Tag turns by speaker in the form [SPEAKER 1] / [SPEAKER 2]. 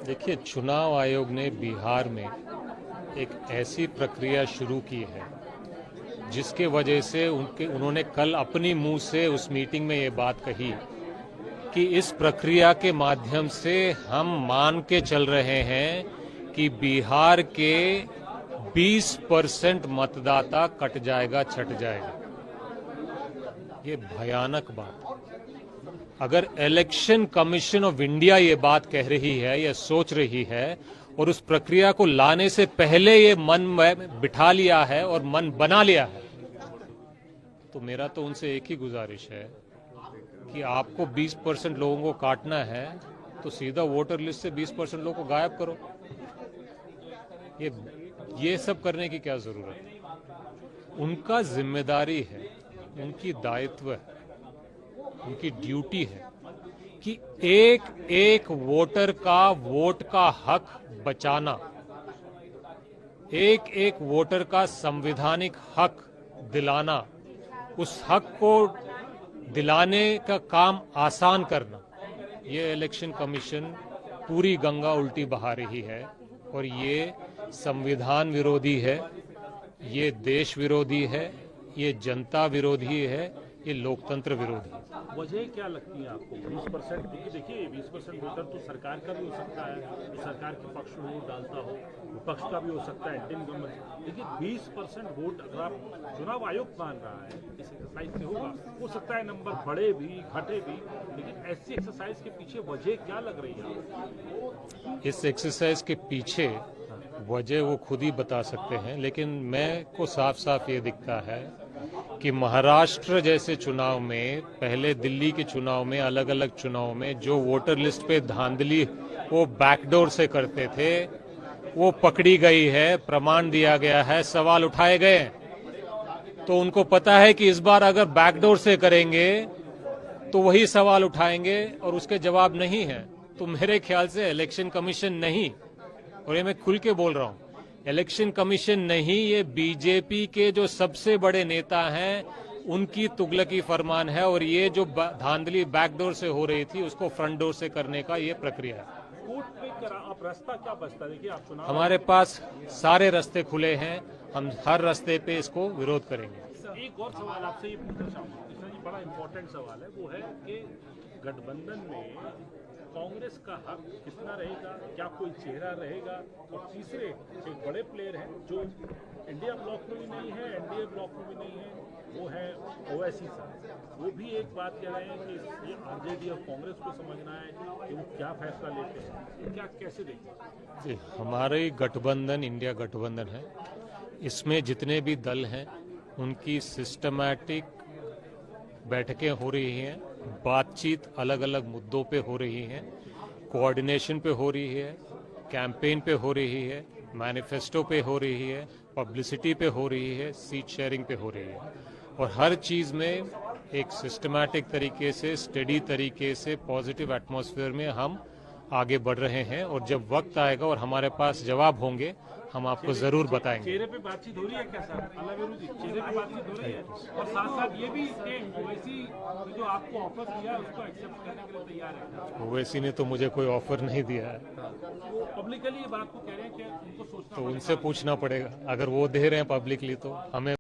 [SPEAKER 1] देखिए, चुनाव आयोग ने बिहार में एक ऐसी प्रक्रिया शुरू की है जिसके वजह से उन्होंने कल अपनी मुंह से उस मीटिंग में ये बात कही कि इस प्रक्रिया के माध्यम से हम मान के चल रहे हैं कि बिहार के 20% मतदाता कट जाएगा, छट जाएगा। ये भयानक बात। अगर इलेक्शन कमीशन ऑफ इंडिया ये बात कह रही है या सोच रही है और उस प्रक्रिया को लाने से पहले ये मन में बिठा लिया है और मन बना लिया है, तो मेरा तो उनसे एक ही गुजारिश है कि आपको 20% लोगों को काटना है तो सीधा वोटर लिस्ट से 20% लोगों को गायब करो। ये सब करने की क्या जरूरत है? उनका जिम्मेदारी है, उनकी दायित्व है, उनकी ड्यूटी है कि एक एक वोटर का वोट का हक बचाना, एक एक वोटर का संवैधानिक हक दिलाना, उस हक को दिलाने का काम आसान करना। ये इलेक्शन कमीशन पूरी गंगा उल्टी बहा रही है और ये संविधान विरोधी है, ये देश विरोधी है, ये जनता विरोधी है, ये लोकतंत्र विरोधी है।
[SPEAKER 2] वजह क्या लगती है आपको? 20%, क्योंकि देखिए 20% वोटर तो सरकार का भी हो सकता है, तो सरकार के पक्ष में वोट डालता हो, विपक्ष का भी हो सकता है, इंडियन गवर्नमेंट। देखिए 20% वोट अगर आप चुनाव आयोग मान रहा है इस एक्सरसाइज से होगा, हो सकता है नंबर बढ़े भी घटे भी, लेकिन ऐसी एक्सरसाइज के पीछे वजह क्या लग रही है?
[SPEAKER 1] इस एक्सरसाइज के पीछे वजह वो खुद ही बता सकते हैं, लेकिन मैं को साफ साफ ये दिखता है कि महाराष्ट्र जैसे चुनाव में, पहले दिल्ली के चुनाव में, अलग अलग चुनाव में जो वोटर लिस्ट पे धांधली वो बैकडोर से करते थे, वो पकड़ी गई है, प्रमाण दिया गया है, सवाल उठाए गए। तो उनको पता है कि इस बार अगर बैकडोर से करेंगे तो वही सवाल उठाएंगे और उसके जवाब नहीं है। तो मेरे ख्याल से इलेक्शन कमीशन नहीं, और ये मैं खुल के बोल रहा हूं, इलेक्शन कमीशन नहीं, ये बीजेपी के जो सबसे बड़े नेता हैं उनकी तुगलकी फरमान है। और ये जो धांधली बैकडोर से हो रही थी उसको फ्रंट डोर से करने का ये प्रक्रिया है।
[SPEAKER 2] कोर्ट पे आप रास्ता क्या बचता है? देखिए आप चुनाव,
[SPEAKER 1] हमारे पास सारे रास्ते खुले हैं, हम हर रास्ते पे इसको विरोध करेंगे।
[SPEAKER 2] एक और सवाल आपसे ये पूछना चाहूंगा, कृष्णा जी, बड़ा इंपॉर्टेंट सवाल है, वो है कि गठबंधन में कांग्रेस का हक कितना रहेगा, क्या कोई चेहरा रहेगा? और तीसरे एक बड़े प्लेयर हैं जो इंडिया ब्लॉक में भी नहीं है, एनडीए ब्लॉक में भी नहीं है, वो है ओवैसी साहब। वो भी एक बात कह रहे हैं कि ये आरजेडी और कांग्रेस को समझना है कि वो क्या फैसला लेते हैं। क्या कैसे देखते हैं?
[SPEAKER 1] हमारे गठबंधन इंडिया गठबंधन है, इसमें जितने भी दल हैं उनकी सिस्टमैटिक बैठकें हो रही हैं, बातचीत अलग अलग मुद्दों पे हो रही है, कोऑर्डिनेशन पे हो रही है, कैंपेन पे हो रही है, मैनिफेस्टो पे हो रही है, पब्लिसिटी पे हो रही है, सीट शेयरिंग पे हो रही है। और हर चीज़ में एक सिस्टमैटिक तरीके से, स्टडी तरीके से, पॉजिटिव एटमॉस्फेयर में हम आगे बढ़ रहे हैं। और जब वक्त आएगा और हमारे पास जवाब होंगे, हम आपको जरूर बताएंगे।
[SPEAKER 2] चेहरे पे बातचीत हो रही है क्या सर? अल्लावेरू जी, चेहरे पे बातचीत हो रही है? और साथ साथ ये भी कि ओवैसी जो आपको ऑफर दिया है उसको एक्सेप्ट करने के लिए तैयार है?
[SPEAKER 1] ओवैसी ने तो मुझे कोई ऑफर नहीं दिया है,
[SPEAKER 2] वो पब्लिकली ये बात को कह रहे हैं कि उनको सोचना
[SPEAKER 1] तो उनसे पूछना पड़ेगा। अगर वो दे रहे हैं पब्लिकली तो हमें